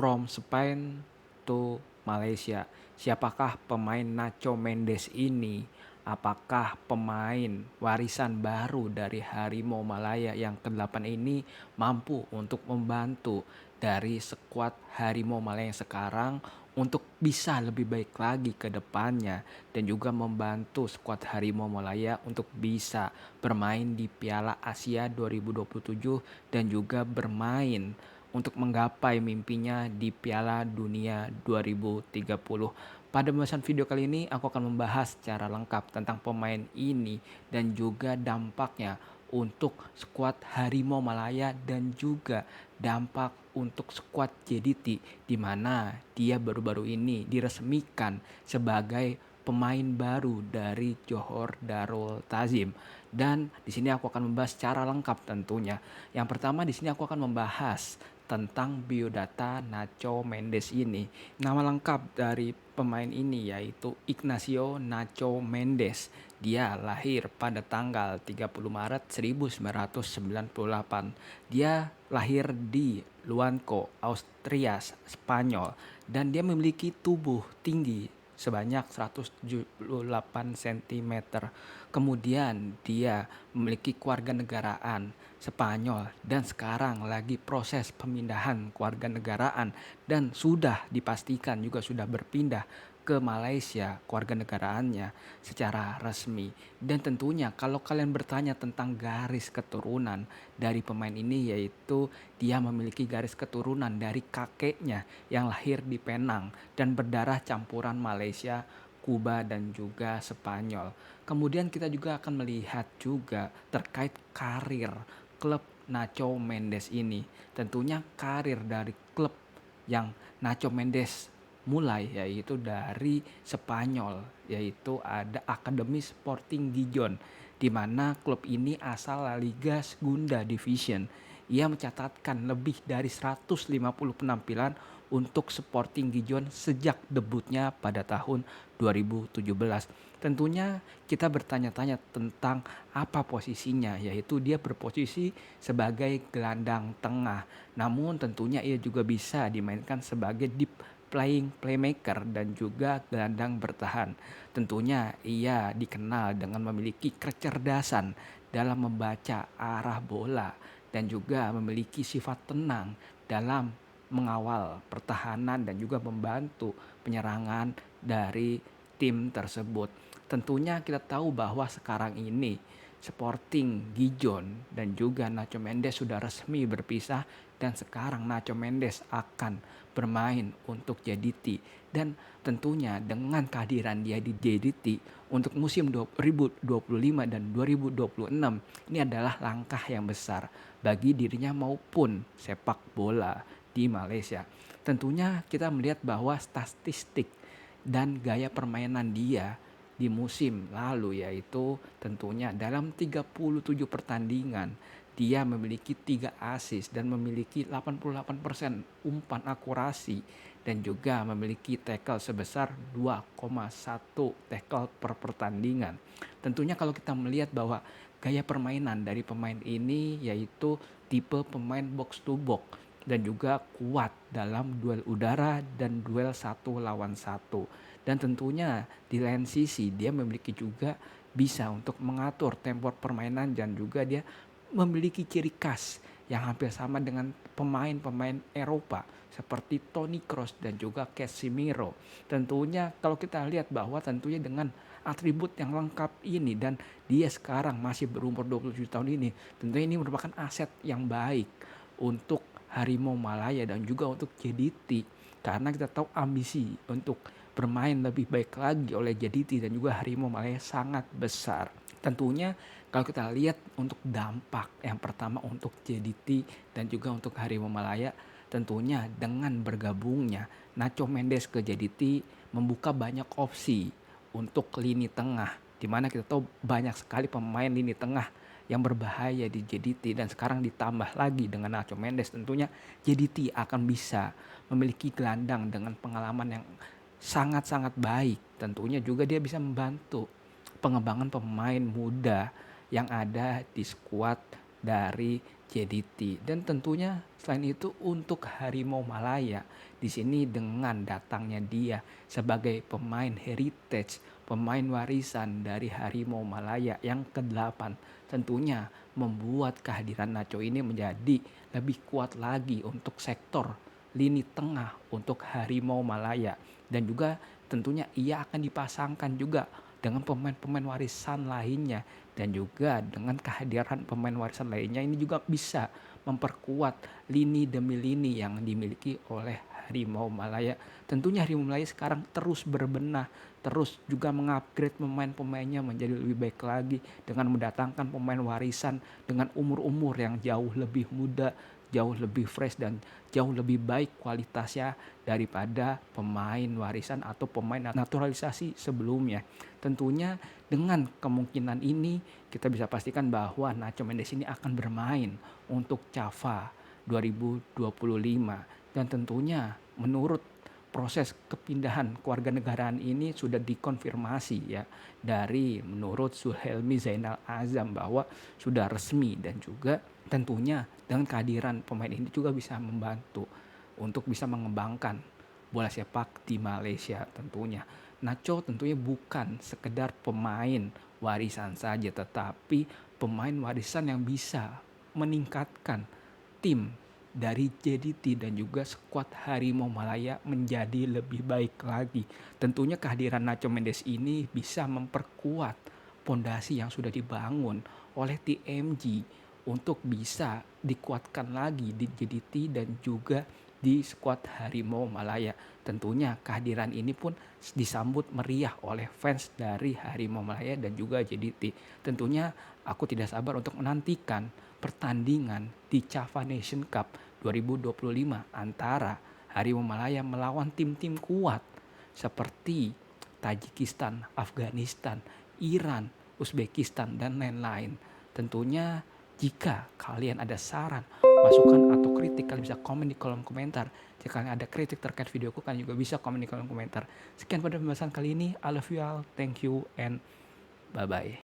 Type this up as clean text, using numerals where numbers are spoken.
From Spain to Malaysia. Siapakah pemain Nacho Mendes ini? Apakah pemain warisan baru dari Harimau Malaya yang ke-8 ini mampu untuk membantu dari skuad Harimau Malaya yang sekarang untuk bisa lebih baik lagi ke depannya dan juga membantu skuad Harimau Malaya untuk bisa bermain di Piala Asia 2027 dan juga bermain untuk menggapai mimpinya di Piala Dunia 2030. Pada pembahasan video kali ini aku akan membahas secara lengkap tentang pemain ini dan juga dampaknya untuk skuad Harimau Malaya dan juga dampak untuk skuad JDT di mana dia baru-baru ini diresmikan sebagai pemain baru dari Johor Darul Ta'zim. Dan di sini aku akan membahas secara lengkap tentunya. Yang pertama di sini aku akan membahas tentang biodata Nacho Mendes ini. Nama lengkap dari pemain ini yaitu Ignacio Nacho Mendes. Dia lahir pada tanggal 30 Maret 1998. Dia lahir di Luanco, Austria, Spanyol. Dan dia memiliki tubuh tinggi sebanyak 178 cm. Kemudian dia memiliki kewarganegaraan Spanyol dan sekarang lagi proses pemindahan kewarganegaraan dan sudah dipastikan juga sudah berpindah ke Malaysia kewarganegaraannya secara resmi. Dan tentunya kalau kalian bertanya tentang garis keturunan dari pemain ini, yaitu dia memiliki garis keturunan dari kakeknya yang lahir di Penang dan berdarah campuran Malaysia, Kuba dan juga Spanyol. Kemudian kita juga akan melihat juga terkait karir klub Nacho Mendes ini. Tentunya karir dari klub yang Nacho Mendes mulai yaitu dari Spanyol, yaitu ada Akademi Sporting Gijon, di mana klub ini asal La Liga Segunda Division. Ia mencatatkan lebih dari 150 penampilan untuk Sporting Gijon sejak debutnya pada tahun 2017. Tentunya kita bertanya-tanya tentang apa posisinya, yaitu dia berposisi sebagai gelandang tengah. Namun tentunya ia juga bisa dimainkan sebagai deep playing playmaker dan juga gelandang bertahan. Tentunya ia dikenal dengan memiliki kecerdasan dalam membaca arah bola dan juga memiliki sifat tenang dalam mengawal pertahanan dan juga membantu penyerangan dari tim tersebut. Tentunya kita tahu bahwa sekarang ini Sporting Gijon dan juga Nacho Mendes sudah resmi berpisah dan sekarang Nacho Mendes akan bermain untuk JDT. Dan tentunya dengan kehadiran dia di JDT untuk musim 2025 dan 2026 ini adalah langkah yang besar bagi dirinya maupun sepak bola di Malaysia. Tentunya kita melihat bahwa statistik dan gaya permainan dia di musim lalu, yaitu tentunya dalam 37 pertandingan dia memiliki 3 assist dan memiliki 88% umpan akurasi dan juga memiliki tackle sebesar 2,1 tackle per pertandingan. Tentunya kalau kita melihat bahwa gaya permainan dari pemain ini yaitu tipe pemain box to box dan juga kuat dalam duel udara dan duel satu lawan satu. Dan tentunya di lain sisi dia memiliki juga bisa untuk mengatur tempo permainan dan juga dia memiliki ciri khas yang hampir sama dengan pemain-pemain Eropa seperti Toni Kroos dan juga Casemiro. Tentunya kalau kita lihat bahwa tentunya dengan atribut yang lengkap ini dan dia sekarang masih berumur 27 tahun ini, tentunya ini merupakan aset yang baik untuk Harimau Malaya dan juga untuk JDT, karena kita tahu ambisi untuk bermain lebih baik lagi oleh JDT dan juga Harimau Malaya sangat besar. Tentunya kalau kita lihat untuk dampak yang pertama untuk JDT dan juga untuk Harimau Malaya, tentunya dengan bergabungnya Nacho Mendes ke JDT membuka banyak opsi untuk lini tengah, di mana kita tahu banyak sekali pemain lini tengah yang berbahaya di JDT dan sekarang ditambah lagi dengan Nacho Mendes. Tentunya JDT akan bisa memiliki gelandang dengan pengalaman yang sangat-sangat baik. Tentunya juga dia bisa membantu pengembangan pemain muda yang ada di skuad dari JDT. Dan tentunya selain itu untuk Harimau Malaya, di sini dengan datangnya dia sebagai pemain heritage, pemain warisan dari Harimau Malaya yang ke-8, tentunya membuat kehadiran Nacho ini menjadi lebih kuat lagi untuk sektor lini tengah untuk Harimau Malaya. Dan juga tentunya ia akan dipasangkan juga dengan pemain-pemain warisan lainnya, dan juga dengan kehadiran pemain warisan lainnya ini juga bisa memperkuat lini demi lini yang dimiliki oleh Harimau Malaya. Tentunya Harimau Malaya sekarang terus berbenah, terus juga mengupgrade pemain-pemainnya menjadi lebih baik lagi dengan mendatangkan pemain warisan dengan umur-umur yang jauh lebih muda, jauh lebih fresh, dan jauh lebih baik kualitasnya daripada pemain warisan atau pemain naturalisasi sebelumnya. Tentunya dengan kemungkinan ini kita bisa pastikan bahwa Nacho Mendes ini akan bermain untuk Java 2025, dan tentunya menurut proses kepindahan kewarganegaraan ini sudah dikonfirmasi ya dari menurut Suhelmi Zainal Azam bahwa sudah resmi, dan juga tentunya dengan kehadiran pemain ini juga bisa membantu untuk bisa mengembangkan bola sepak di Malaysia tentunya. Nacho tentunya bukan sekedar pemain warisan saja, tetapi pemain warisan yang bisa meningkatkan tim dari JDT dan juga skuad Harimau Malaya menjadi lebih baik lagi. Tentunya kehadiran Nacho Mendes ini bisa memperkuat pondasi yang sudah dibangun oleh TMG untuk bisa dikuatkan lagi di JDT dan juga di skuad Harimau Malaya. Tentunya kehadiran ini pun disambut meriah oleh fans dari Harimau Malaya dan juga JDT. Tentunya aku tidak sabar untuk menantikan pertandingan di Java Nation Cup 2025 antara Harimau Malaya melawan tim-tim kuat seperti Tajikistan, Afghanistan, Iran, Uzbekistan, dan lain-lain. Tentunya jika kalian ada saran, masukan, atau kritik, kalian bisa komen di kolom komentar. Jika kalian ada kritik terkait videoku, kalian juga bisa komen di kolom komentar. Sekian pada pembahasan kali ini. I love you all. Thank you and bye-bye.